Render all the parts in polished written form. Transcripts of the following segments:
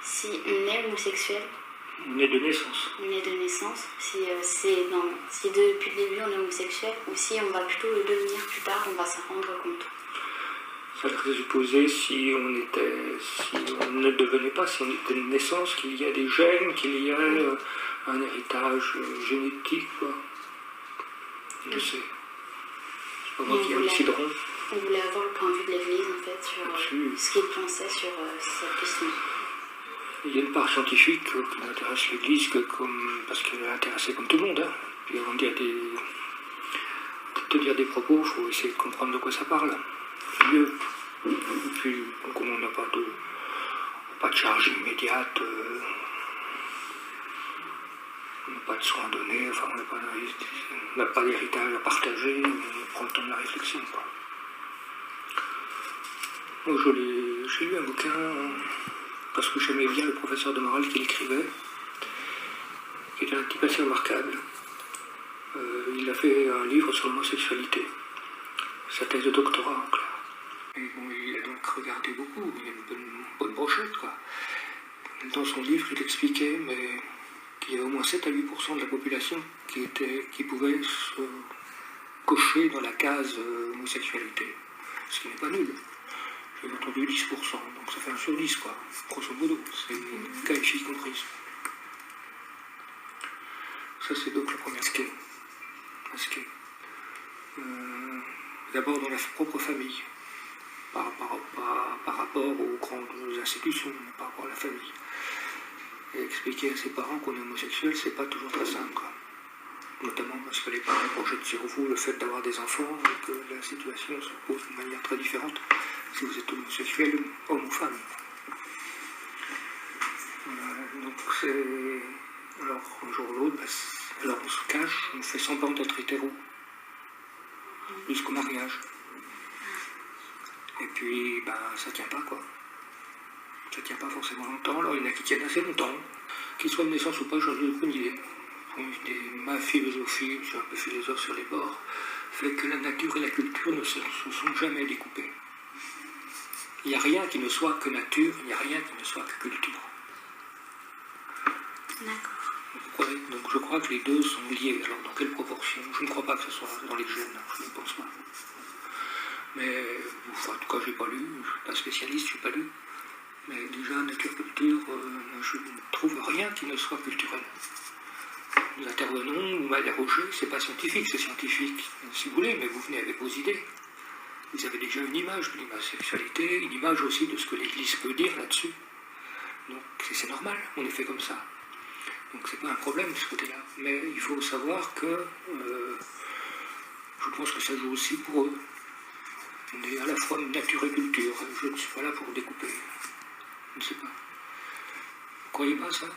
Si on est homosexuel, on est de naissance. On est de naissance, si depuis le début on est homosexuel, ou si on va plutôt le devenir plus tard, on va s'en rendre compte. Ça présupposait si on ne devenait pas, si on était de naissance, qu'il y a des gènes, qu'il y a un héritage génétique, quoi. Je sais. C'est pas moi qui ai décideront. On voulait avoir le point de vue de l'Église, en fait, sur ce qu'ils pensaient sur cette question. Il y a une part scientifique qui intéresse l'Église parce qu'elle est intéressée comme tout le monde. Hein. Puis avant de dire des propos, il faut essayer de comprendre de quoi ça parle. C'est mieux. Et puis, comme on n'a pas de charge immédiate, on n'a pas de soins donnés, enfin, on n'a pas d'héritage à partager, on prend le temps de la réflexion, quoi. Moi, j'ai lu un bouquin parce que j'aimais bien le professeur de morale qui l'écrivait, qui était un type assez remarquable. Il a fait un livre sur l'homosexualité, sa thèse de doctorat en clair. Et bon, il a donc regardé beaucoup, il a une bonne brochette, quoi. Dans son livre, il expliquait qu'il y avait au moins 7 à 8% de la population qui pouvait se cocher dans la case homosexualité, ce qui n'est pas nul. J'ai entendu 10%, donc ça fait 1 sur 10, quoi, grosso modo, c'est cas et filles comprises. Ça, c'est donc le premier aspect. D'abord dans la propre famille, par rapport aux grandes institutions, par rapport à la famille. Et expliquer à ses parents qu'on est homosexuel, c'est pas toujours très simple, quoi. Notamment parce que les parents projettent sur vous le fait d'avoir des enfants et que la situation se pose de manière très différente si vous êtes homosexuel, homme ou femme. Voilà, donc c'est... Alors, un jour ou l'autre, alors on se cache, on fait semblant d'être hétéro, jusqu'au mariage. Et puis, ça tient pas, quoi. Ça tient pas forcément longtemps, alors il y en a qui tiennent assez longtemps. Qu'ils soient de naissance ou pas, j'en ai aucune idée. Ma philosophie, je suis un peu philosophe sur les bords, fait que la nature et la culture ne se sont jamais découpées. Il n'y a rien qui ne soit que nature, il n'y a rien qui ne soit que culture. D'accord. Donc je crois que les deux sont liés. Alors dans quelle proportion? Je ne crois pas que ce soit dans les gènes, je ne pense pas. Mais, enfin, en tout cas, j'ai pas lu, je ne suis pas spécialiste, je n'ai pas lu. Mais déjà, nature-culture, je ne trouve rien qui ne soit culturel. Nous intervenons, vous m'interrogez, c'est pas scientifique, c'est scientifique, si vous voulez, mais vous venez avec vos idées. Vous avez déjà une image de l'homosexualité, une image aussi de ce que l'Église peut dire là-dessus. Donc c'est normal, on est fait comme ça. Donc c'est pas un problème de ce côté-là. Mais il faut savoir que je pense que ça joue aussi pour eux. On est à la fois nature et culture. Je ne suis pas là pour découper. Je ne sais pas. Vous croyez pas ça?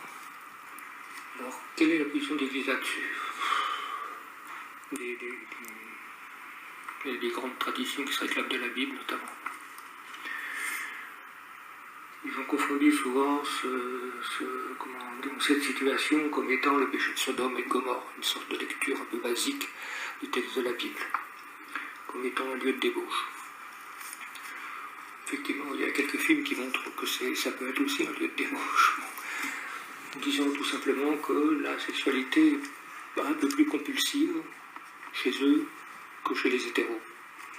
Alors, quelle est la position de l'Église là-dessus? Des grandes traditions qui se réclament de la Bible, notamment. Ils ont confondu souvent cette situation comme étant le péché de Sodome et de Gomorrhe, une sorte de lecture un peu basique du texte de la Bible, comme étant un lieu de débauche. Effectivement, il y a quelques films qui montrent que ça peut être aussi un lieu de débauche. Disons tout simplement que la sexualité est un peu plus compulsive chez eux que chez les hétéros,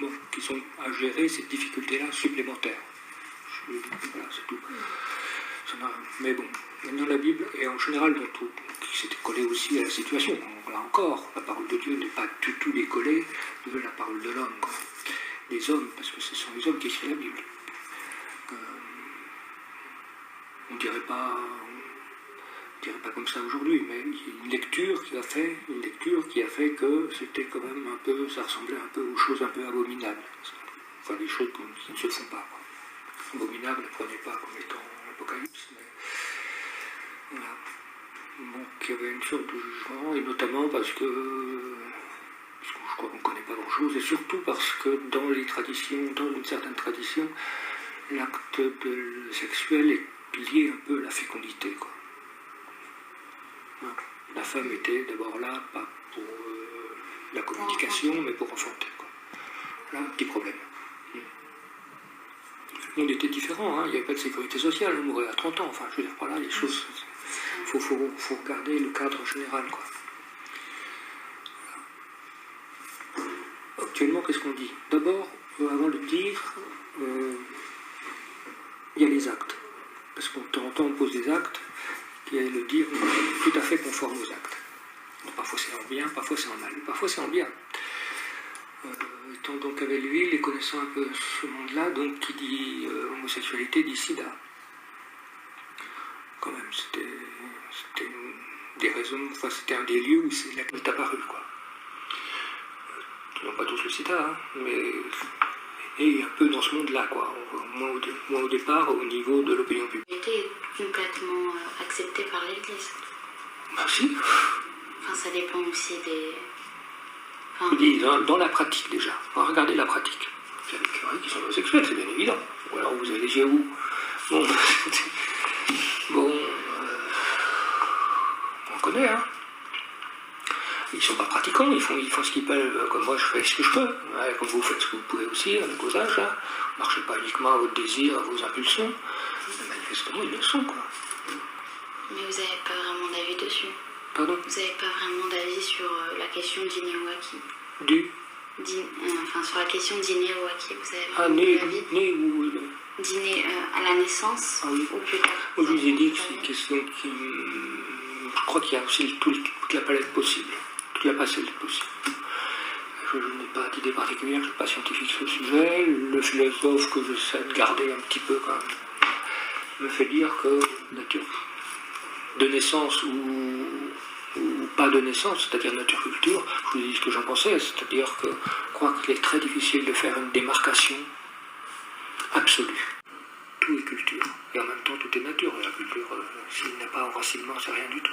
donc qui sont à gérer cette difficulté-là supplémentaire. Voilà, c'est tout. Mais bon, dans la Bible, et en général dans tout, qui s'était collé aussi à la situation. Là encore, la parole de Dieu n'est pas du tout décollée de la parole de l'homme, quoi. Des hommes, parce que ce sont les hommes qui écrivent la Bible. On ne dirait pas comme ça aujourd'hui, mais il y a une lecture qui a fait que c'était quand même un peu, ça ressemblait un peu aux choses un peu abominables. Enfin, des choses qui ne se font pas, quoi. Abominable, ne prenez pas comme étant l'Apocalypse, mais voilà. Donc il y avait une sorte de jugement, et notamment parce que je crois qu'on ne connaît pas grand-chose, et surtout parce que dans les traditions, dans une certaine tradition, l'acte sexuel est lié un peu à la fécondité, quoi. La femme était d'abord là, pas pour la communication, mais pour enfanter, quoi. Là, un petit problème. monde était différent, hein. Il n'y avait pas de sécurité sociale, on mourait à 30 ans, enfin je veux dire par là, les choses, il faut regarder le cadre général, quoi. Actuellement, qu'est-ce qu'on dit? D'abord, avant de dire, il y a les actes, parce qu'on de temps en temps on pose des actes, et le dire tout à fait conforme aux actes. Parfois c'est en bien, parfois c'est en mal, parfois c'est en bien. Étant donc avec lui, les connaissant un peu ce monde-là, donc qui dit homosexualité dit sida. Quand même, c'était des raisons, enfin c'était un des lieux où c'est là qu'il est apparu, quoi. Ils n'ont pas tous le sida, hein, mais et un peu dans ce monde-là, quoi. Moi au départ, au niveau de l'opinion publique. Il était complètement accepté par l'Église. Bah si. Enfin, ça dépend aussi des... Enfin, Je dis, dans la pratique déjà, on va regarder la pratique. Il y a des curés qui sont homosexuels, c'est bien évident. Ou alors vous avez les Jéhovah. Bon, on connaît, hein. Ils ne sont pas pratiquants, ils font ce qu'ils peuvent, comme moi je fais ce que je peux. Ouais, comme vous faites ce que vous pouvez aussi, avec vos âges, là. Ne marchez pas uniquement à votre désir, à vos impulsions. Mais manifestement, ils le sont, quoi. mais vous n'avez pas vraiment d'avis dessus. Pardon? Vous n'avez pas vraiment d'avis sur la question dîner ou acquis. Enfin, sur la question dîner ou acquis, vous avez vraiment d'avis? Né ou... Dîner à la naissance, ah, oui. ou plus tard? Moi, je vous ai dit que c'est une question qui... Je crois qu'il y a aussi toute la palette possible, toute la palette possible. Je n'ai pas d'idée particulière, je ne suis pas scientifique sur le sujet. Le philosophe que j'essaie de garder un petit peu quand même me fait dire que nature de naissance ou pas de naissance, c'est-à-dire nature-culture, je vous ai dit ce que j'en pensais, c'est-à-dire que je crois qu'il est très difficile de faire une démarcation absolue. Tout est culture, et en même temps tout est nature. La culture, s'il n'a pas enracinement, c'est rien du tout.